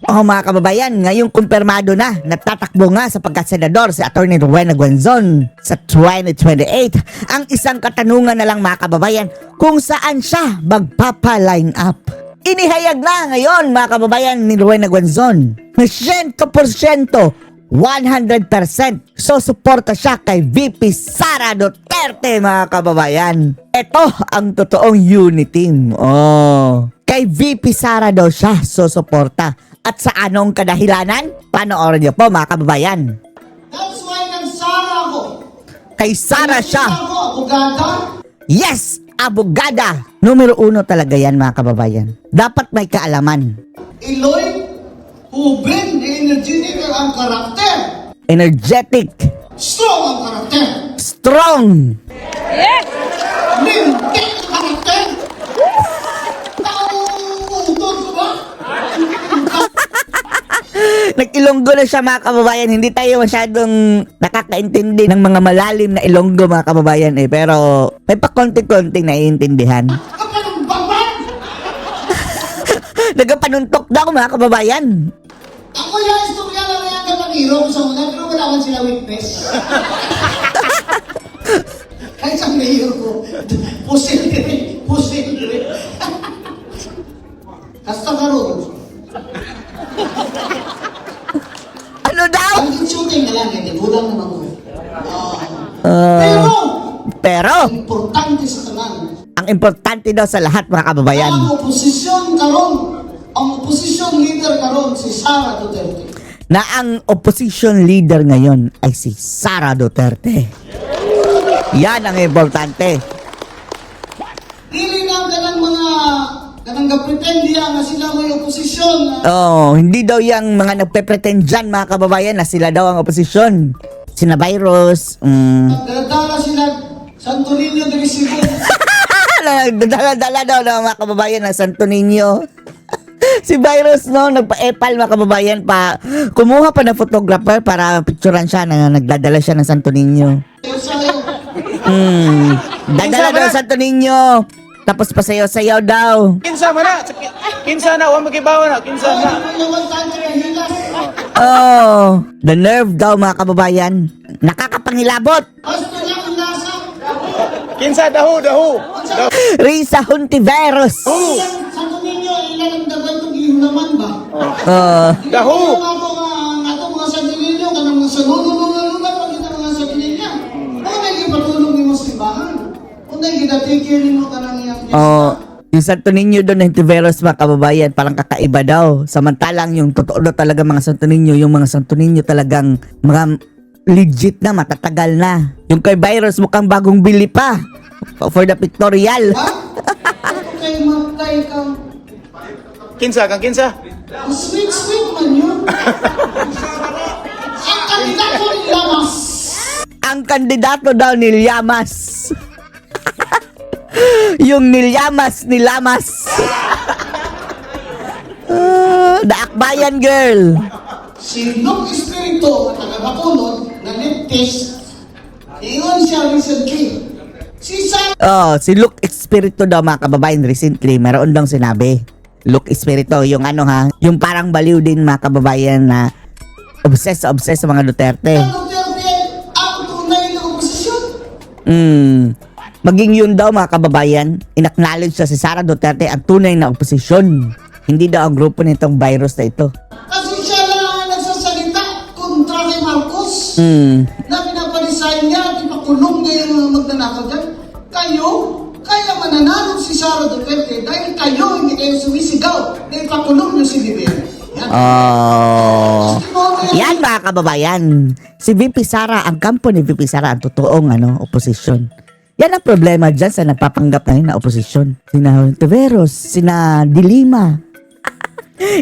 Oh mga kababayan, ngayong kumpirmado na natatakbo nga sa pagkasenador si Atty. Rowena Guanzon sa 2028. Ang isang katanungan na lang mga kababayan, kung saan siya magpapa-line up. Inihayag na ngayon mga kababayan ni Rowena Guanzon na 100%, 100% so suporta siya kay VP Sara Duterte mga kababayan. Ito ang totoong unity team. Kay VP Sara daw siya so suporta. At sa anong kadahilanan? Panoorin niyo po mga kababayan. That's why nagsara ako. Kay Sara siya. Ako, abogada. Yes! Abogada! Numero 1 talaga yan mga kababayan. Dapat may kaalaman. Iloy, hubin, energetic ang karakter. Energetic. Strong ang karakter. Strong. Lintik ang karakter. Utod ko ba? Nag-Ilonggo na siya mga kababayan. Hindi tayo masyadong nakakaintindi ng mga malalim na Ilonggo mga kababayan pero may pa konti-konting naiintindihan. Kapag babad, Nagapanuntok daw mga kababayan. ako yung istorya lang yan kapag hero sa una, pero wala man sila witness. Kahit sa mayor ko, posible. Hasta karoon. Ano daw? Ang shooting na lang, hindi bulang naman ko. Pero Importante sa tanan. ang importante daw sa lahat mga kababayan, Ang opposition leader karon si Sara Duterte. na ang opposition leader ngayon ay si Sara Duterte. Yan ang importante. Dili na kanang ga-pretend diya nga sila may opposition. Hindi daw yung mga nagpe-pretend dyan mga kababayan na sila daw ang opposition. Sina Virus. Nagdala sila Santo Niño de Recibo. Dala-dala daw ng mga kababayan ng Santo Niño. Si Virus no, nagpa-epal mga kababayan pa. Kumuha pa ng photographer para picturean siya na nagdadala siya ng Santo Niño. Dadala daw ng Santo Niño. Tapos pasayaw-sayaw daw. Kinsa man na. Kinsa na. Huwag magibawa na. Kinsa na. The nerve daw mga kababayan. Nakakapangilabot. Kinsa dahu. Risa Hontiveros. Santo Niño, ilan ang dagat kung ihunaman ba? Dahu. Ato mga Santo Niño, kanang mga sanunulungan pag ito mga Santo Niño. Ano na ipatulong ni mo sa simbahan? Ano na take care ni mo kanang iyang Yung Santo Niño doon na Hontiveros mga kababayan, parang kakaiba daw. Samantalang yung totoo daw talaga mga Santo Niño, yung mga Santo Niño talagang mga legit na, matatagal na. Yung kay Virus mukhang bagong bili pa. For the pictorial. Ha? Kay matay kang Kinsa kang kinsa. sweet man yun. Ang kandidato ni Lamas. Ang kandidato daw ni Llamas. Yung Nilyamas ni Lamas. Daakbayan girl. Si Luke Espiritu, at taga-bakunod, na net test, iyon siya recently. Si Luke Espiritu daw mga kababayan recently, meron daw sinabi. Luke Espiritu, yung ano ha, yung parang baliw din mga kababayan na obsessed sa mga Duterte. Ang Duterte, ang tunay na oposisyon. Maging yun daw mga kababayan, inacknowledge siya si Sara Duterte ang tunay na oposisyon. Hindi daw ang grupo nitong Virus na ito. Kasi siya lang ang nagsasalita kontra kay Marcos. Na pinapalisayan niya at ipakulong niya yung mga magnanakaw dyan. Kaya mananalo si Sara Duterte dahil hindi kayo sumisigaw na ipakulong niyo si Vivian. Yan mga kababayan. Si VP Sara, ang kampo ni VP Sara ang totoong oposisyon. Yan ang problema dyan sa napapanggap ngayon na oposisyon. Sina Hontiveros, sina Dilima.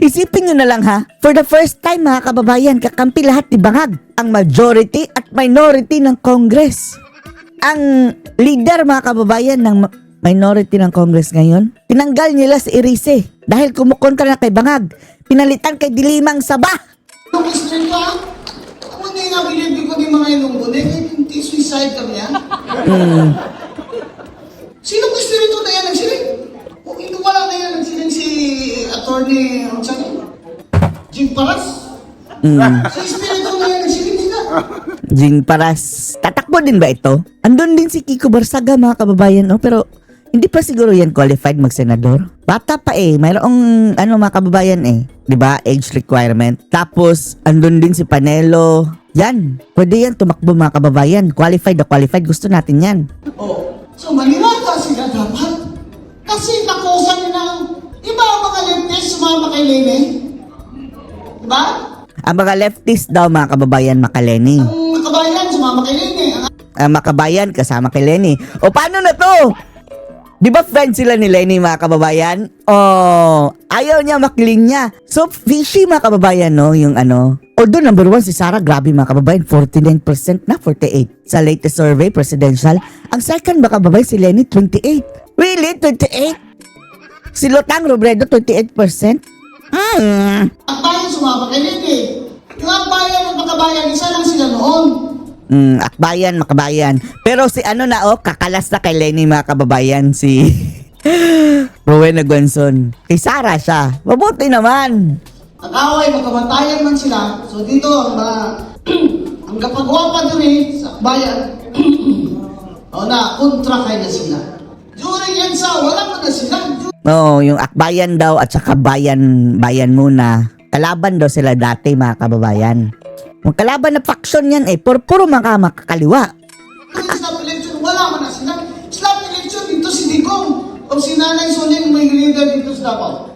Isipin nyo na lang ha, for the first time mga kababayan, kakampi lahat ni Bangag, ang majority at minority ng Congress. Ang leader mga kababayan ng minority ng Congress ngayon, tinanggal nila si Erice dahil kumukontra na kay Bangag. Pinalitan kay Dilimang Saba. Nung Espiritu, ako hindi nabilibig ko ni mga Ilonggo, hindi suicide kami yan. Sinong Espiritu na yan nagsiling? Kung ino pala na yan nagsiling si Atty. Paras. Sa espiritu na yan, silip sila. Jing Paras. Tatakbo din ba ito? Andun din si Kiko Barsaga, mga kababayan, no? Pero hindi pa siguro yan qualified mag-senador. Bata pa mayroong mga kababayan 'di ba? Age requirement. Tapos andun din si Panelo. Yan, pwede yan tumakbo, mga kababayan. Qualified na qualified, gusto natin yan. So maniwala sila dapat. Kasi takusan nila ng iba ang mga leftist sumama kay Lene. Diba? Ang mga leftist daw, mga kababayan, makaleni. Ang makabayan sumama kay Lene. Ang makabayan kasama kay Lenny. O paano na to? Di ba friends sila ni Lenny, mga kababayan? Ayaw niya makilinya. So fishy, mga kababayan, no? Yung Although number 1 si Sara, grabe, mga kababayan, 49% na 48. Sa latest survey, presidential. Ang second, mga kababayan, si Lenny, 28. Really? 28? Si Lotang Robredo, 28%? Ang bayan sumama kay Lene. Yung ang bayan at makabayan, isa lang sila noon. Akbayan, makabayan. Pero si kakalas na kay Lenny, mga kababayan, si Rowena Guanzon. Kay Sara siya. Mabuti naman. Nag-away, magkamatayan man sila. So dito, ang mga ang kapagawa pa dun sa bayan, kontra kay na sila. During yan wala man na sila. Yung akbayan daw at saka bayan muna. Kalaban daw sila dati, mga kababayan. Yung kalaban na faction yan puro mga makakaliwa. During slap election, wala man na sila. Slap election, dito si Digong. O si Nanay Soling may leader dito sa Davao.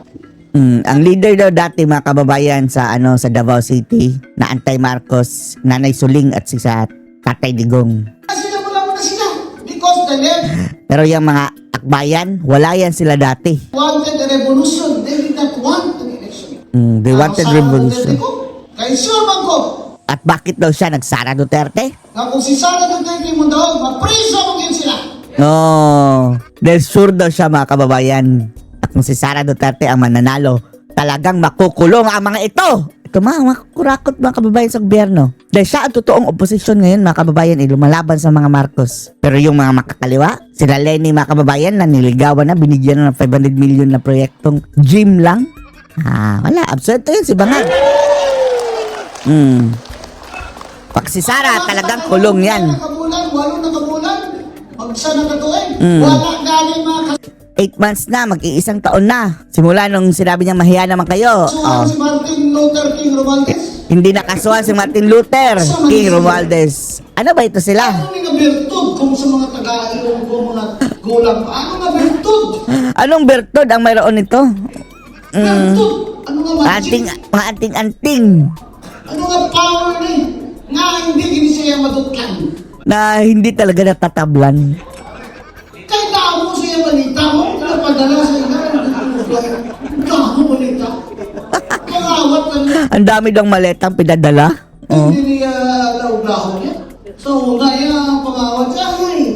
Ang leader daw dati, mga kababayan, sa Davao City na anti-Marcos, Nanay Suling at si sa Tatay Digong. Sila wala man na sila. Because the left Pero yung mga akbayan, wala yan sila dati. wanted a revolution. They did not want an election. They wanted revolution. Kay sure man ko, At bakit daw siya nagsara Duterte? na kung si Sara Duterte mo daw, mapriso mo din sila. Dahil sure daw siya, mga kababayan. At kung si Sara Duterte ang mananalo, talagang makukulong ang mga ito. Ito mga kurakot, mga kababayan, sa gobyerno. Dahil siya ang totoong oposisyon ngayon, mga kababayan, lumalaban sa mga Marcos. Pero yung mga makakaliwa, sila Lenny, mga kababayan, na niligawan na, binigyan na ng 500 million na proyektong gym lang. Wala, absurdo yun si Bangag. Pag si Sara, talagang kulong yan. 8 na kabulan, magsa na katuin. Wala galing mga 8 months na, mag-iisang taon na. Simula nung sinabi niya mahiya naman kayo. kasuhan si Martin Luther King Romualdez. Hindi nakasuhan si Martin Luther King Romualdez. Ano ba ito sila? Ano nga bertud kung sa mga taga-ilong ko, mga gulang pa? Ano nga bertud? Anong bertod ang mayroon nito? Bertud? Ano nga magic? Mga anting-anting Ano nga power ni? Nga hindi gini siya madutlan. na hindi talaga natatablan. Kahit mo siya balita mo, napadala sa ina. Damo balita. Kangawat lang. Ang dami daw maletang pinadala. Hindi niya lauglaho niya. So, una niya pangawat niya,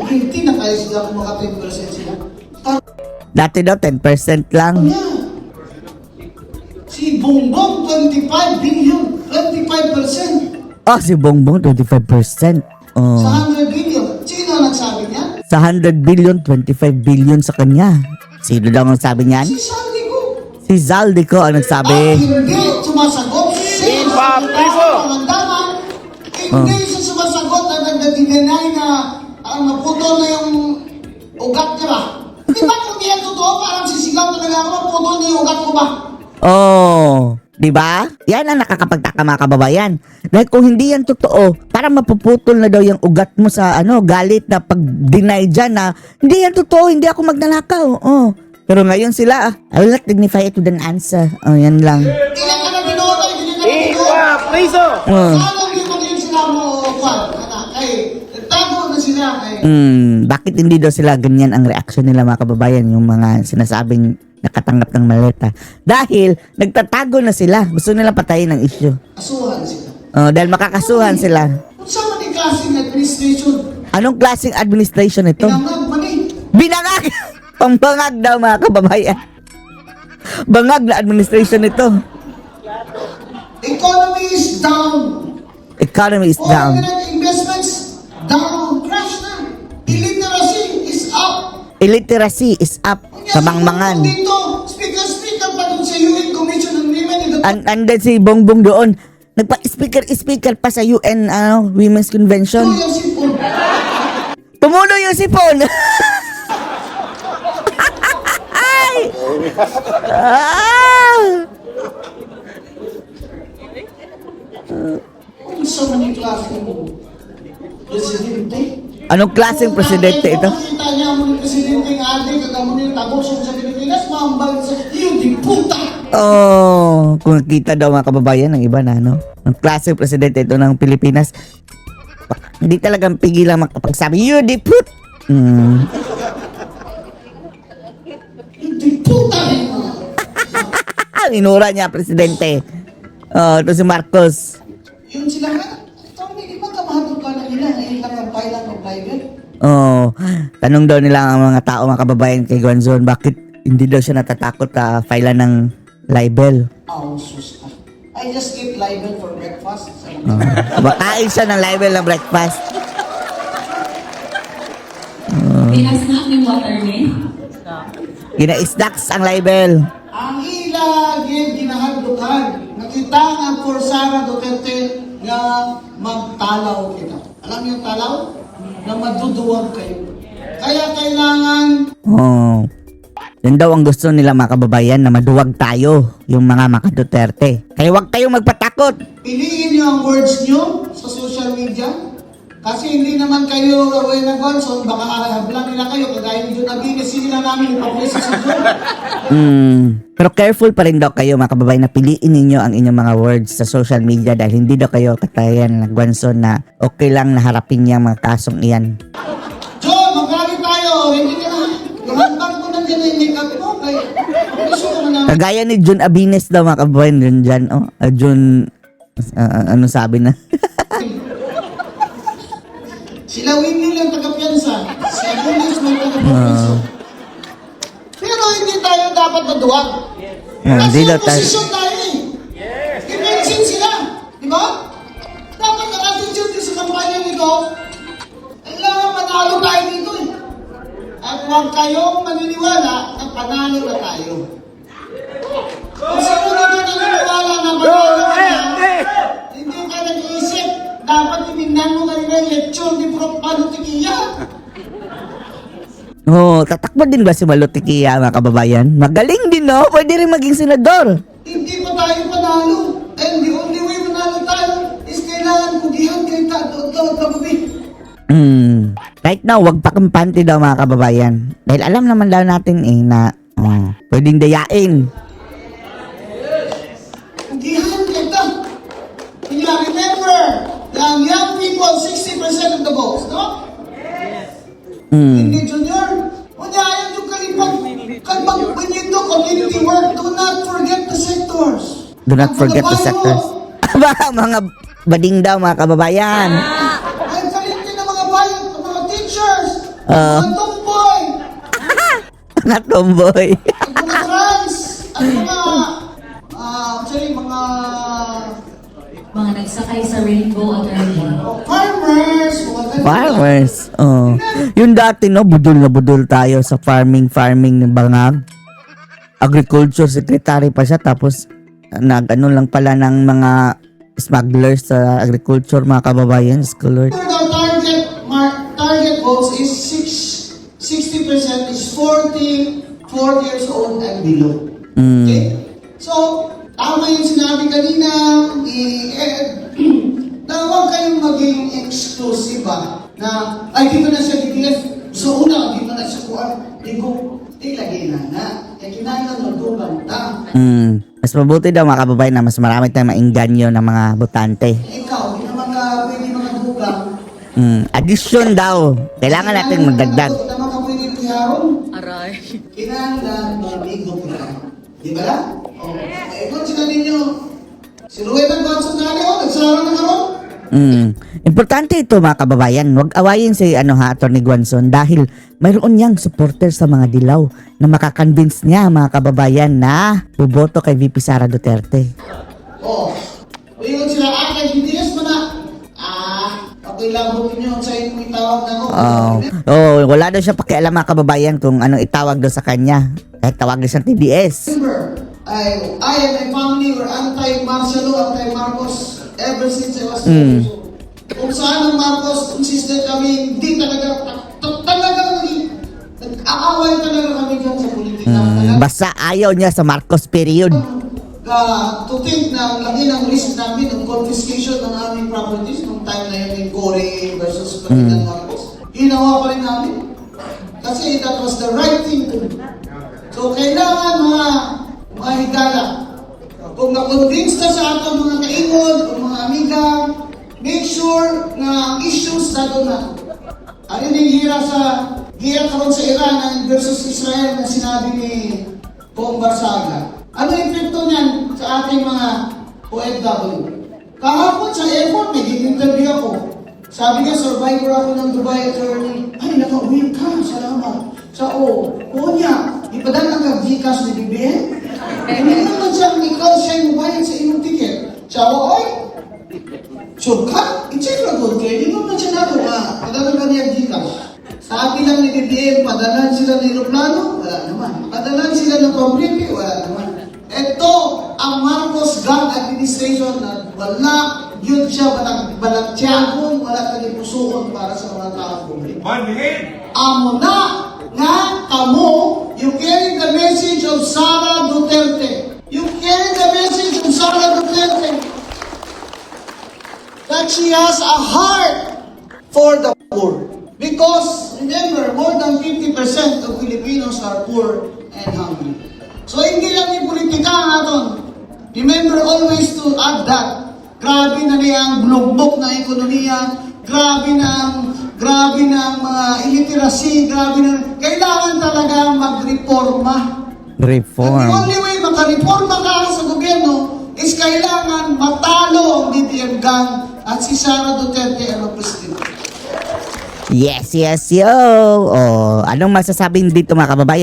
guilty na kayo sila kung mga 10% sila. Dati daw 10% lang. Si Bongbong, 25 billion. 25%. Si Bongbong 25%. Sa 100 billion. Sino nagsabi niya? Sa 100 billion, 25 billion sa kanya. Sino daw ang sabi niyan? Si Sandico. Si Zaldico ang nagsabi. Hindi sumasagot. Piso. Hindi siya sumasagot na nagdadinay na maputol na yung ugat niya ba? Di ba kung yan totoo, parang sisigaw talaga ako, maputol na yung ugat ko ba? Di ba? Yan ang nakakapagtaka, mga kababayan. Dahil kung hindi yan totoo, parang mapuputol na daw yung ugat mo sa galit na pag-deny dyan na hindi yan totoo, hindi ako magnanakaw. Pero ngayon sila, I will not dignify it with an answer. Yan lang. Ilan ka na binoto, hindi ka na binoto. Piso. Sana hindi maging sila mo, Juan, kay tago na sila, kay Bakit hindi daw sila ganyan ang reaksyon nila, mga kababayan, yung mga sinasabing nakatanggap ng maleta? Dahil nagtatago na sila. Gusto nila patayin ang issue. kasuhan sila. Dahil makakasuhan sila. Kung saan man yung klaseng administration, Anong klaseng administration ito? pinamag man eh. Binangag! Pambangag daw, mga kababayan. Bangag na administration ito. Economy is down. Economy is down. Foreign investments down, crash na. Illiteracy is up. Illiteracy is up. Kamangmangan. Dito, speaker pa dun sa UN Commission on Women in the Andun si Bongbong doon. Nagpa-speaker pa sa UN Women's Convention. yung sipon. Tumulo yung sipon. Ay! Kung sa mga klase mo, presidente. Anong klaseng presidente ito? Makita niya mo ni presidente ng ate, kagamo niya tagosong sa Pilipinas, mambal sa iyo, di puta! Oh, kung nakita daw mga kababayan ng iba na, no? Ang klaseng presidente ito ng Pilipinas. Hindi talagang pigilan makapagsabi, you di put! Di puta! Inura niya, presidente. Oh, ito si Marcos. Yun sila nga, ito, hindi magkamahal ka na nila, ay nakapay lang ng private. Oh, tanong daw nila ang mga tao, mga kababayan kay Guanzon, bakit hindi daw siya natatakot file ng libel? Oh, sus ka. I just eat libel for breakfast. Bakain siya ng libel ng breakfast. Pinasnak ni Waterman. Gina-snacks ang libel. Ang ila, ginahagdukan. Nakita nga por Sara Duterte nga magtalaw kita. Alam niyo yung talaw? Na maduduwag kayo. Kaya kailangan Oh. Yan daw ang gusto nila mga kababayan, na maduwag tayo, yung mga Duterte. Kaya huwag kayong magpatakot. piliin niyo ang words niyo sa social media. Kasi hindi naman kayo Rowena Gonson, baka hablang nila kayo, kagaya ni John Abines, sige na namin ipapwesa si John. Pero careful pa rin daw kayo mga kababayan, na piliin ninyo ang inyong mga words sa social media dahil hindi daw kayo katayan ng Guanzon na okay lang na harapin niya mga kasong iyan. John, magalit tayo. Hindi ka na. Ihambang ko na dyan yung make-up mo. Kaya, gusto ko na namin. Kagaya ni John Abines daw mga kababayan, yun dyan, John, ano sabi na? Sila Winnie lang taga-piyansa. Si Abulis may taga-piyansa. Pero hindi tayo dapat maduwag. Kasi Hindi daw yung tayo. posisyon tayo eh. I-mention sila. Di ba? Dapat naka-attitude din sa kampanya nito. Kailangan manalo tayo dito eh. At huwag kayong maniniwala na panalo na tayo. Kung sino na naniniwala na manalo ka na, hindi ka nag-iisip. Dapat tinignan mo kanina yung lecture ni Prof. Malutikia. Tatakbo din ba si Malutikia mga kababayan? Magaling din, no? Pwede rin maging senador. Hindi pa tayo panalo. And the only way manalo tayo is kailangan kugihan kay Tato Kagabi. Right now, wag pa kampante daw mga kababayan. Dahil alam naman daw natin na pwedeng dayain. Kugihan kay Tato. Kaya remember, the young people, 60% of the votes, no? Hindi Junior. Kung ayaw yung kalipag, when you do community work, do not forget the sectors. Do not Ang forget the kababayan sectors. mo, Mga bading daw mga kababayan. ay kalipin ng mga bayan, ng mga teachers, mga tomboy, Mga tomboy. at mga trans, at mga, actually, mga Mga nagsakay sa Rainbow Attorney. farmers, mga ganun. Farmers. Yung dati, no, budol na budol tayo sa farming ng Bangag. Agriculture secretary pa siya, tapos nag-ano lang pala ng mga smugglers sa agriculture, mga kababayan, scholar. The target votes is 60% is 44 years old and below. Okay? So, tama yung sinabi kanina ni Ed, na huwag kayong maging exclusive na, ay dito na sa DTF, so una, dito na sa kuwan, di ko, lagay na nga. Kaya kinailan magdubanta. Mas mabuti daw mga kababayan na mas marami tayong maingganyo ng mga botante. Ikaw, di naman ka pwede mga dugang. Addition daw. Kailangan natin magdagdag. Di naman ka pwede piharon. Aray. Kinailan mabigo ka. Di ba lang? Kung sila ninyo, si Rowena Gonson nagsara na karon. Importante ito mga kababayan. Huwag awayin si Attorney Guanzon dahil mayroon niyang supporter sa mga dilaw na makakonvince niya mga kababayan na buboto kay VP Sara Duterte. Ngayon sila, kay BTS mo na. Okay lang mo ninyo sa inyong itawag na Wala daw siya pakialam mga kababayan kung anong itawag daw sa kanya. Kahit tawag daw siyang TDS. Remember, I and my family were anti-Marcelo, anti-Marcos ever since I was 12 years old. Kung saan ang Marcos, insisted kami, hindi talaga, nag-aaway talaga kami dyan sa politika. Basta ayaw niya sa Marcos period. To think na ang laki ng risk namin ng confiscation ng aming properties nung time na yun yung Cory versus President Marcos. Ginawa pa rin namin. Kasi that was the right thing to do. So kailangan mga higala, kung na-convince na sa ating mga kaingod o mga amiga, make sure na ang issues na doon na. Ano yung hira karon sa Iran versus Israel na sinabi ni Bong Barsaga. Ano yung epekto niyan sa ating mga OFW? Kahapon sa airport, may interview ako. Sabi niya, survivor ako ng Dubai attorney. Ay, naka-win ka, salamat. Niya, ipadala ka Gcash ni BBM? Hindi naman siya, ikaw siya yung bayad sa inyong ticket. Oy, sure ka? I-check lang doon kayo. Hindi naman siya nagawa. Padala ka niya Gcash. Sabi lang ni BBM, padalan sila ng aeroplano? Wala naman. Padalan sila ng komplete? Wala naman. Ito ang Marcos Gang Administration na wala yun siya balagtyagon, wala kalipusuon para sa mga taong publiko. Amo na nga kamo, you carry the message of Sara Duterte. You carry the message of Sara Duterte that she has a heart for the poor. Because, remember, more than 50% of Filipinos are poor and hungry. So, hindi lang yung politika natin. Remember always to add that. Grabe na niya ang bulugbok na ekonomiya, grabe na ang mga illiteracy, kailangan talaga magreforma. Reform. And the only way makareforma ka sa gobyerno is kailangan matalo ang BBM gang at si Sara Duterte ang presidente. Yes, yo. Oh, anong masasabi dito mga kababayan?